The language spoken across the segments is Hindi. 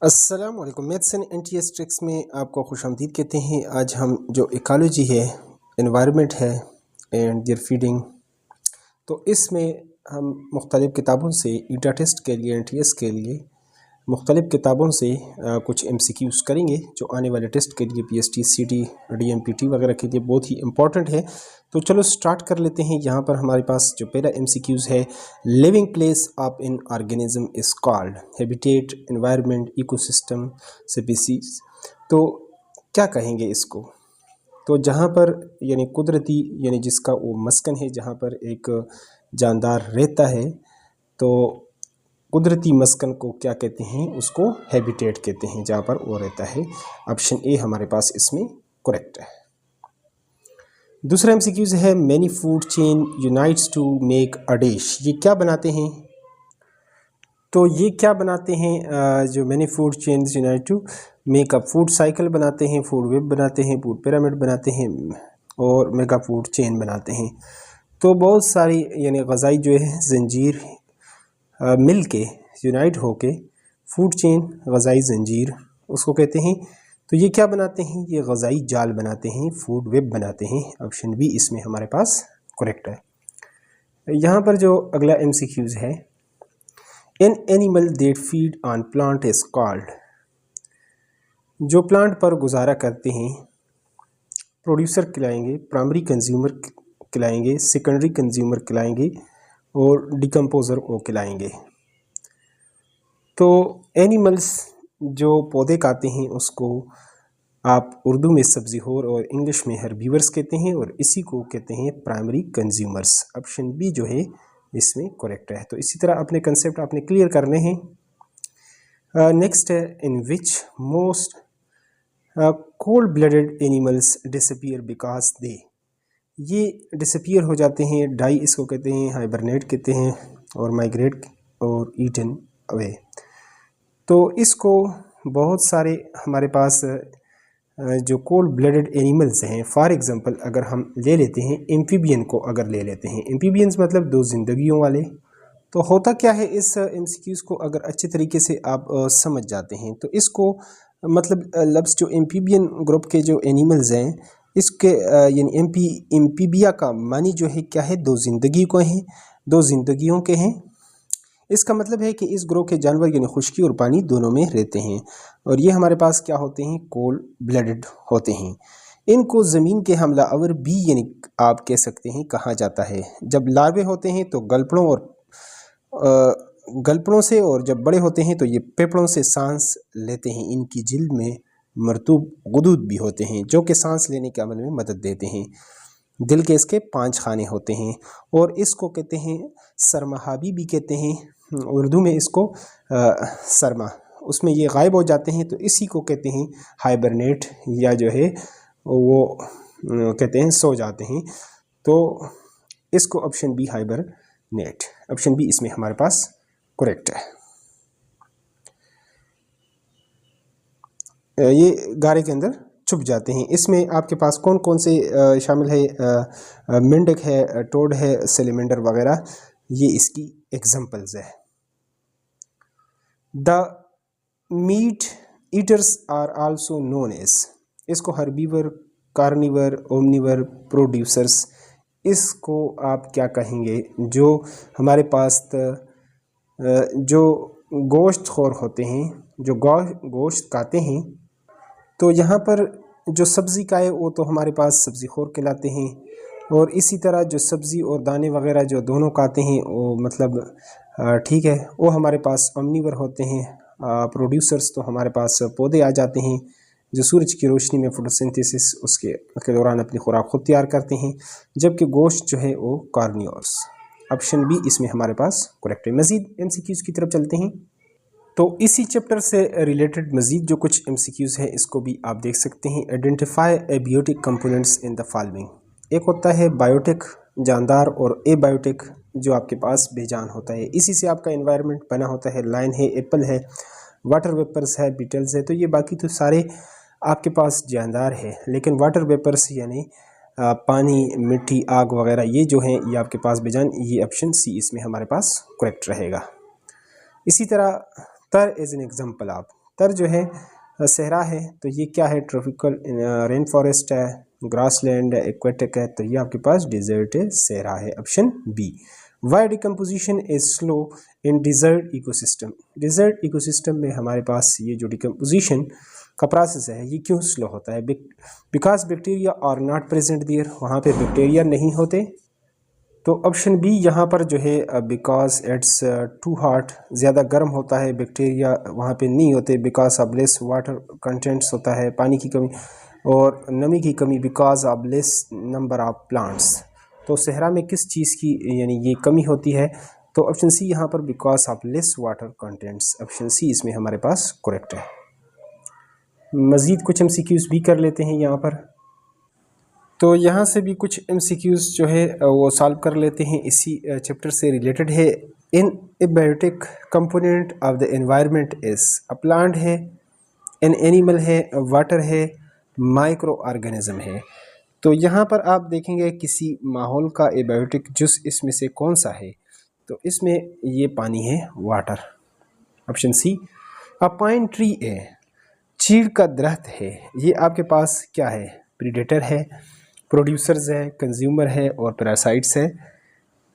अस्सलाम वालेकुम। मैथ्स एंड एनटीएस ट्रिक्स में आपको खुशामदीद कहते हैं। आज हम जो इकोलॉजी है, एनवायरनमेंट है एंड देयर फीडिंग, तो इसमें हम मुख्तलिफ़ किताबों से ईटा टेस्ट के लिए, एनटीएस के लिए मुख्तलिफ़ किताबों से कुछ एमसीक्यूज़ करेंगे जो आने वाले टेस्ट के लिए पीएसटी, सीटी, डीएमपीटी वगैरह के लिए बहुत ही इंपॉर्टेंट है। तो चलो स्टार्ट कर लेते हैं। यहाँ पर हमारे पास जो पहला एमसीक्यूज़ है, living place of an organism is called habitat, environment, ecosystem, species. तो क्या कहेंगे इसको? तो जहाँ पर यानी कुदरती यानी जिसका वो मस्कन है, जहाँ पर एक जानदार रहता है, तो कुदरती मस्कन को क्या कहते हैं? उसको हैबिटेट कहते हैं, जहाँ पर वो रहता है। ऑप्शन ए हमारे पास इसमें करेक्ट है। दूसरा एमसीक्यूज है, many food chain unites to make a dish. ये क्या बनाते हैं? तो ये क्या बनाते हैं? जो many food chains unite to make a food cycle बनाते हैं, फूड वेब बनाते हैं, फूड पिरामिड बनाते हैं और मेगा फूड चेन बनाते हैं। तो बहुत सारी यानी ग़ज़ाई जो है जंजीर मिल के यूनाइट होके फूड चेन, ग़ज़ाई जंजीर उसको कहते हैं। तो ये क्या बनाते हैं? ये ग़ज़ाई जाल बनाते हैं, फूड वेब बनाते हैं। ऑप्शन बी इसमें हमारे पास करेक्ट है। यहाँ पर जो अगला एमसीक्यूज़ है, an animal that feed on plant is called. जो प्लांट पर गुजारा करते हैं, प्रोड्यूसर खिलाएंगे, प्राइमरी कंज्यूमर खिलाएंगे, सेकेंडरी कंज्यूमर खिलाएंगे और डिकम्पोज़र को खिलाएंगे। तो एनिमल्स जो पौधे खाते हैं उसको आप उर्दू में सब्ज़ीखोर और इंग्लिश में हर्बीवर्स कहते हैं और इसी को कहते हैं प्राइमरी कंज्यूमर्स। ऑप्शन बी जो है इसमें करेक्ट है। तो इसी तरह अपने कंसेप्ट आपने क्लियर करने हैं। नेक्स्ट है, in which most cold blooded animals disappear because they. ये डिसअपीयर हो जाते हैं, डाई इसको कहते हैं, हाइबरनेट कहते हैं और माइग्रेट और ईटन अवे। तो इसको बहुत सारे हमारे पास जो कोल्ड ब्लडेड एनिमल्स हैं, फॉर एग्ज़ाम्पल अगर हम ले लेते हैं एम्फीबियन को, अगर ले लेते हैं एम्फीबियंस मतलब दो जिंदगियों वाले। तो होता क्या है, इस एमसीक्यूज़ को अगर अच्छे तरीके से आप समझ जाते हैं तो इसको मतलब लफ्ज़ जो एम्फीबियन ग्रुप के जो एनिमल्स हैं, इसके यानी एम्फीबिया का मानी जो है क्या है? दो ज़िंदगी को हैं, दो ज़िंदगियों के हैं। इसका मतलब है कि इस ग्रोह के जानवर यानी खुश्की और पानी दोनों में रहते हैं और ये हमारे पास क्या होते हैं? कोल्ड ब्लडेड होते हैं। इनको ज़मीन के हमलावर भी यानी आप कह सकते हैं कहा जाता है। जब लार्वे होते हैं तो गलपड़ों से, और जब बड़े होते हैं तो ये पेपड़ों से सांस लेते हैं। इनकी जिल्द में मरतूब गुदूद भी होते हैं जो कि सांस लेने के अमल में मदद देते हैं। दिल के इसके 5 खाने होते हैं और इसको कहते हैं सरमाहाबी भी कहते हैं। उर्दू में इसको सरमा, उसमें ये गायब हो जाते हैं तो इसी को कहते हैं हाइबरनेट, या जो है वो कहते हैं सो जाते हैं। तो इसको option B hibernate, option B इसमें हमारे पास करेक्ट है। ये गारे के अंदर छुप जाते हैं। इसमें आपके पास कौन कौन से शामिल है? मेंढक है, टोड है, सेलेमेंडर वगैरह, ये इसकी एग्जांपल्स है। The meat eaters are also known as. इसको हर्बीवर, कार्निवर, ओमनिवर, प्रोड्यूसर्स, इसको आप क्या कहेंगे? जो हमारे पास जो गोश्त खोर होते हैं, जो गोश्त खाते हैं, तो यहाँ पर जो सब्ज़ी का है वो तो हमारे पास सब्ज़ी खोर कहलाते हैं और इसी तरह जो सब्ज़ी और दाने वगैरह जो दोनों खाते हैं वो मतलब ठीक है, वो हमारे पास ओमनिवर होते हैं। प्रोड्यूसर्स तो हमारे पास पौधे आ जाते हैं जो सूरज की रोशनी में फोटोसिंथेसिस उसके दौरान अपनी खुराक खुद तैयार करते हैं, जबकि गोश्त जो है वो कार्निवर्स। ऑप्शन बी इसमें हमारे पास करेक्ट है। मज़ीद एमसीक्यूज़ की तरफ चलते हैं। तो इसी चैप्टर से रिलेटेड मज़ीद जो कुछ एमसीक्यूज़ हैं इसको भी आप देख सकते हैं। Identify abiotic components in the following. एक होता है बायोटिक जानदार और एबायोटिक जो आपके पास बेजान होता है। इसी से आपका एनवायरनमेंट बना होता है। लाइन है, एप्पल है, वाटर वेपर्स है, बीटल्स है। तो ये बाकी तो सारे आपके पास जानदार है, लेकिन वाटर वेपर्स यानी पानी, मिट्टी, आग वगैरह ये जो हैं ये आपके पास बेजान। ये ऑप्शन सी इसमें हमारे पास करेक्ट रहेगा। इसी तरह तर एज एन एग्जाम्पल, आप तर जो है सहरा है, तो ये क्या है, ट्रॉपिकल रेन फॉरेस्ट है, ग्रासलैंड है, एक्वेटिक है, तो ये आपके पास डिजर्ट है, सहरा है, option B. Why decomposition is slow in desert ecosystem. Desert ecosystem में हमारे पास ये जो डिकम्पोजिशन का प्रोसेस है ये क्यों स्लो होता है? Because bacteria are not present there, वहाँ पे बैक्टीरिया नहीं होते। तो ऑप्शन बी यहाँ पर जो है बिकॉज इट्स टू हॉट, ज़्यादा गर्म होता है, बैक्टीरिया वहाँ पे नहीं होते, because of less water contents होता है, पानी की कमी और नमी की कमी, because of less number of plants. तो सहरा में किस चीज़ की यानी ये कमी होती है? तो ऑप्शन सी यहाँ पर because of less water contents, option C इसमें हमारे पास करेक्ट है। मज़ीद कुछ MCQs भी कर लेते हैं यहाँ पर। तो यहाँ से भी कुछ MCQs जो है वो सॉल्व कर लेते हैं, इसी चैप्टर से रिलेटेड है। In abiotic component of the environment is, a plant है, एन एनिमल है, वाटर है, माइक्रो ऑर्गेनिज्म है। तो यहाँ पर आप देखेंगे किसी माहौल का एबायोटिक जूस इसमें से कौन सा है? तो इसमें ये पानी है, वाटर, ऑप्शन सी। अ पाइन ट्री है, चीड़ का दरख्त है, ये आपके पास क्या है? प्रीडेटर है, प्रोड्यूसर्स है, कंज्यूमर है और पैरासाइट्स है।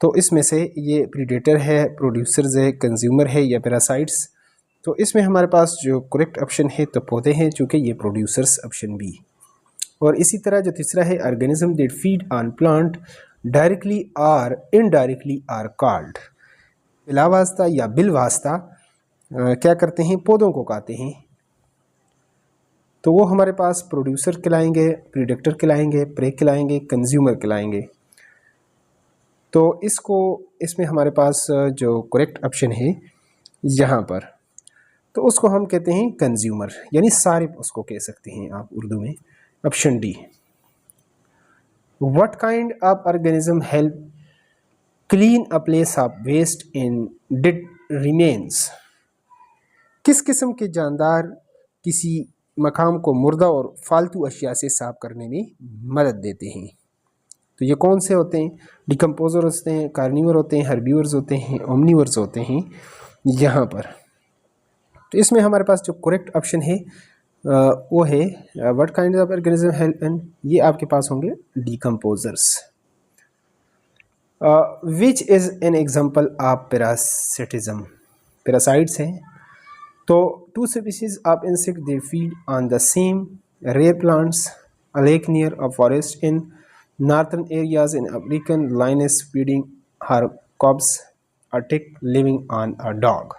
तो इसमें से ये प्रीडेटर है, प्रोड्यूसर्स है, कंज्यूमर है या पैरासाइट्स? तो इसमें हमारे पास जो करेक्ट ऑप्शन है तो पौधे हैं, चूँकि ये प्रोड्यूसर्स, ऑप्शन बी। और इसी तरह जो तीसरा है organism that feed on plant directly और इनडायरेक्टली आर कॉल्ड, बिलावास्ता या बिलवास्ता क्या करते हैं? पौधों को खाते हैं। तो वो हमारे पास प्रोड्यूसर कहलाएंगे, प्रीडेक्टर कहलाएंगे, प्रे कहलाएंगे, कंज्यूमर कहलाएंगे। तो इसमें हमारे पास जो करेक्ट ऑप्शन है यहाँ पर, तो उसको हम कहते हैं कंज्यूमर, यानी सारे उसको कह सकते हैं आप उर्दू में, option D. What kind of organism help clean a place of waste in dead remains? किस किस्म के जानदार किसी मकाम को मुर्दा और फालतू अशिया से साफ करने में मदद देते हैं? तो ये कौन से होते हैं? डिकम्पोजर होते हैं, कार्निवर होते हैं, हर्बीवर्स होते हैं, ओमनीवर्स होते हैं यहाँ पर। तो इसमें हमारे पास जो करेक्ट ऑप्शन है वो है what kind of organism help in, ये आपके पास होंगे decomposers. Which is an example of parasitism? Parasites हैं। तो two species of insect they feed on the same rare plants, a lake near a forest in northern areas in African lions feeding her cubs, a tick living on a dog.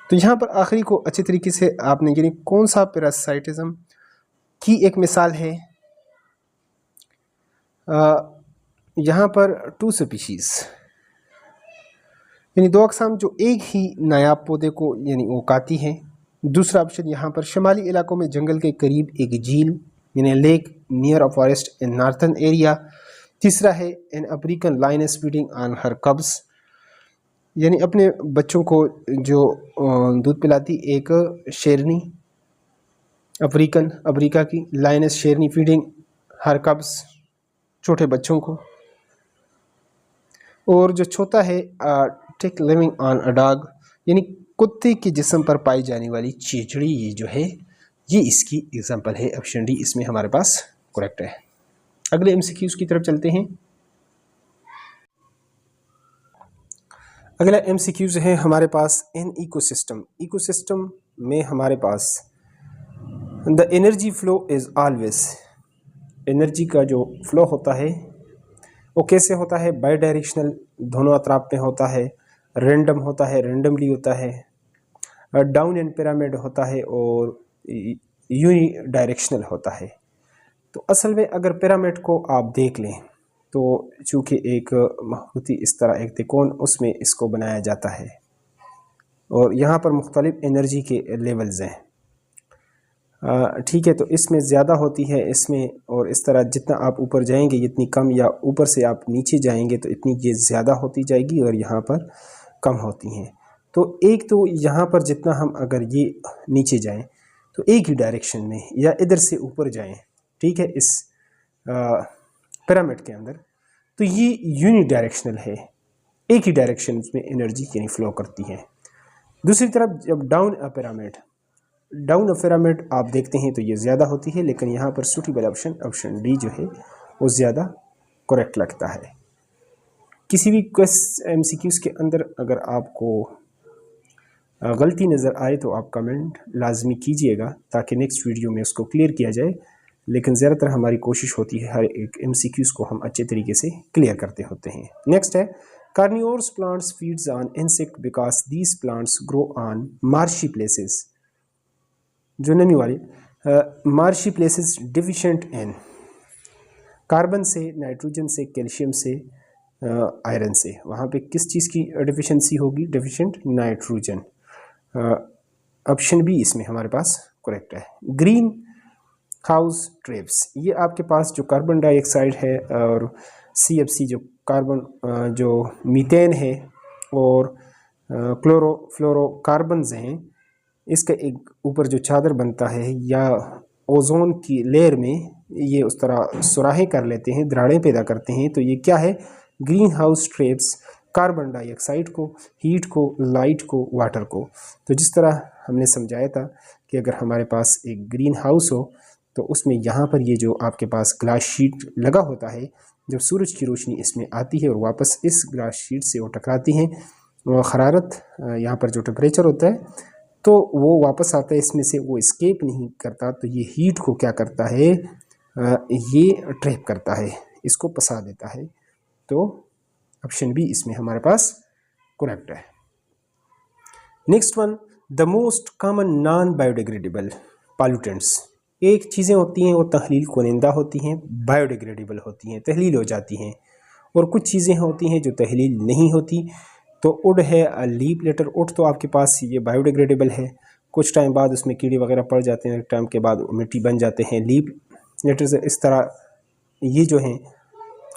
तो यहाँ पर आखिरी को अच्छे तरीके से आपने यानी कौन सा पैरासाइटिज्म की एक मिसाल है? यहाँ पर टू स्पीशीज़ यानी दो अक़साम जो एक ही नायाब पौधे को यानी वो खाती हैं। दूसरा ऑप्शन यहाँ पर शमाली इलाकों में जंगल के करीब एक झील यानी lake near a forest in northern area. तीसरा है an African lions feeding on her cubs, यानी अपने बच्चों को जो दूध पिलाती एक शेरनी, अफ्रीका की लाइनस शेरनी फीडिंग हर कब्स, छोटे बच्चों को। और जो चौथा है टिक लिविंग ऑन अ डॉग, यानी कुत्ते के जिस्म पर पाई जाने वाली चीचड़ी, ये जो है ये इसकी एग्जांपल है, ऑप्शन डी इसमें हमारे पास करेक्ट है। अगले एमसीक्यूज की तरफ चलते हैं। अगला एमसीक्यूज है हमारे पास इन इकोसिस्टम में हमारे पास the energy flow is always, energy का जो फ्लो होता है वो कैसे होता है? बाई डायरेक्शनल, दोनों अतराफ में होता है, रेंडम होता है, रेंडमली होता है, डाउन एंड पिरामिड होता है और यूनी डायरेक्शनल होता है। तो असल में अगर पिरामिड को आप देख लें तो चूँकि एक महूती इस तरह एक त्रिकोण उसमें इसको बनाया जाता है और यहाँ पर मुख्तलिफ एनर्जी के लेवल्स हैं, ठीक है। तो इसमें ज़्यादा होती है इसमें, और इस तरह जितना आप ऊपर जाएंगे इतनी कम, या ऊपर से आप नीचे जाएंगे तो इतनी ये ज़्यादा होती जाएगी और यहाँ पर कम होती हैं। तो एक तो यहाँ पर जितना हम अगर ये नीचे जाएं तो एक ही डायरेक्शन में, या इधर से ऊपर जाएं, ठीक है, इस पिरामिड के अंदर, तो ये यूनी डायरेक्शनल है, एक ही डायरेक्शन में एनर्जी यानी फ्लो करती है। दूसरी तरफ जब डाउन अ पिरामिड, डाउन अ पिरामिड आप देखते हैं तो ये ज़्यादा होती है, लेकिन यहाँ पर सूटेबल ऑप्शन डी जो है वो ज़्यादा करेक्ट लगता है। किसी भी MCQs के अंदर अगर आपको गलती नज़र आए तो आप कमेंट लाजमी कीजिएगा ताकि नेक्स्ट वीडियो में उसको क्लियर किया जाए, लेकिन ज़्यादातर हमारी कोशिश होती है हर एक MCQs को हम अच्छे तरीके से क्लियर करते होते हैं। नेक्स्ट है carnivorous plants feeds on insect because these plants grow on marshy places, जो नमी वाली मार्शी प्लेसेस डिफिशिएंट इन कार्बन से, नाइट्रोजन से, कैल्शियम से, आयरन से। वहाँ पे किस चीज़ की डिफिशिएंसी होगी? Deficient nitrogen. ऑप्शन बी इसमें हमारे पास करेक्ट है। ग्रीन हाउस ट्रैप्स, ये आपके पास जो कार्बन डाइऑक्साइड है और CFC जो कार्बन जो मीथेन है और क्लोरोफ्लोरोकार्बन्स हैं, इसका एक ऊपर जो चादर बनता है या ओजोन की लेयर में ये उस तरह सुराहें कर लेते हैं, दरारें पैदा करते हैं। तो ये क्या है? Green house traps carbon dioxide को, हीट को, लाइट को, वाटर को। तो जिस तरह हमने समझाया था कि अगर हमारे पास एक ग्रीन हाउस हो तो उसमें यहाँ पर ये जो आपके पास ग्लास शीट लगा होता है, जब सूरज की रोशनी इसमें आती है और वापस इस ग्लास शीट से वो टकराती हैं, हरारत यहाँ पर जो टेम्परेचर होता है तो वो वापस आता है इसमें से, वो एस्केप नहीं करता। तो ये हीट को क्या करता है? ये ट्रैप करता है, इसको पसा देता है। तो ऑप्शन बी इसमें हमारे पास करेक्ट है। Next one, the most common noun biodegradable pollutants. एक चीज़ें होती हैं वो तहलील कुनिंदा होती हैं, बायोडिग्रेडेबल होती हैं, तहलील हो जाती हैं, और कुछ चीज़ें होती हैं जो तहलील नहीं होती। तो उड है, लीप लेटर। उड तो आपके पास ये बायोडिग्रेडेबल है, कुछ टाइम बाद उसमें कीड़े वगैरह पड़ जाते हैं, टाइम के बाद मिट्टी बन जाते हैं। लीप लेटर से इस तरह ये जो हैं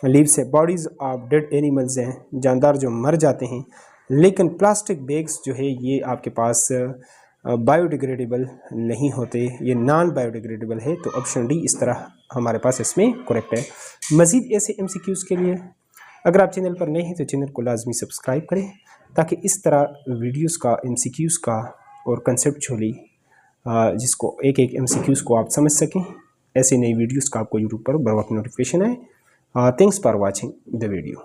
लीव से बॉडीज़ ऑफ डेड एनिमल्स हैं, जानदार जो मर जाते हैं। लेकिन प्लास्टिक बैग्स जो है ये आपके पास बायोडिग्रेडेबल नहीं होते, ये नॉन बायोडिग्रेडेबल है। तो ऑप्शन डी इस तरह हमारे पास इसमें करेक्ट है। मज़ीद ऐसे MCQs के लिए अगर आप चैनल पर नए हैं तो चैनल को लाजमी सब्सक्राइब करें ताकि इस तरह वीडियोस का, MCQs का और कंसेप्चुअली जिसको एक एक MCQs को आप समझ सकें, ऐसे नई वीडियोस का आपको यूट्यूब पर बर वक्त नोटिफिकेशन आए। Thanks for watching the video.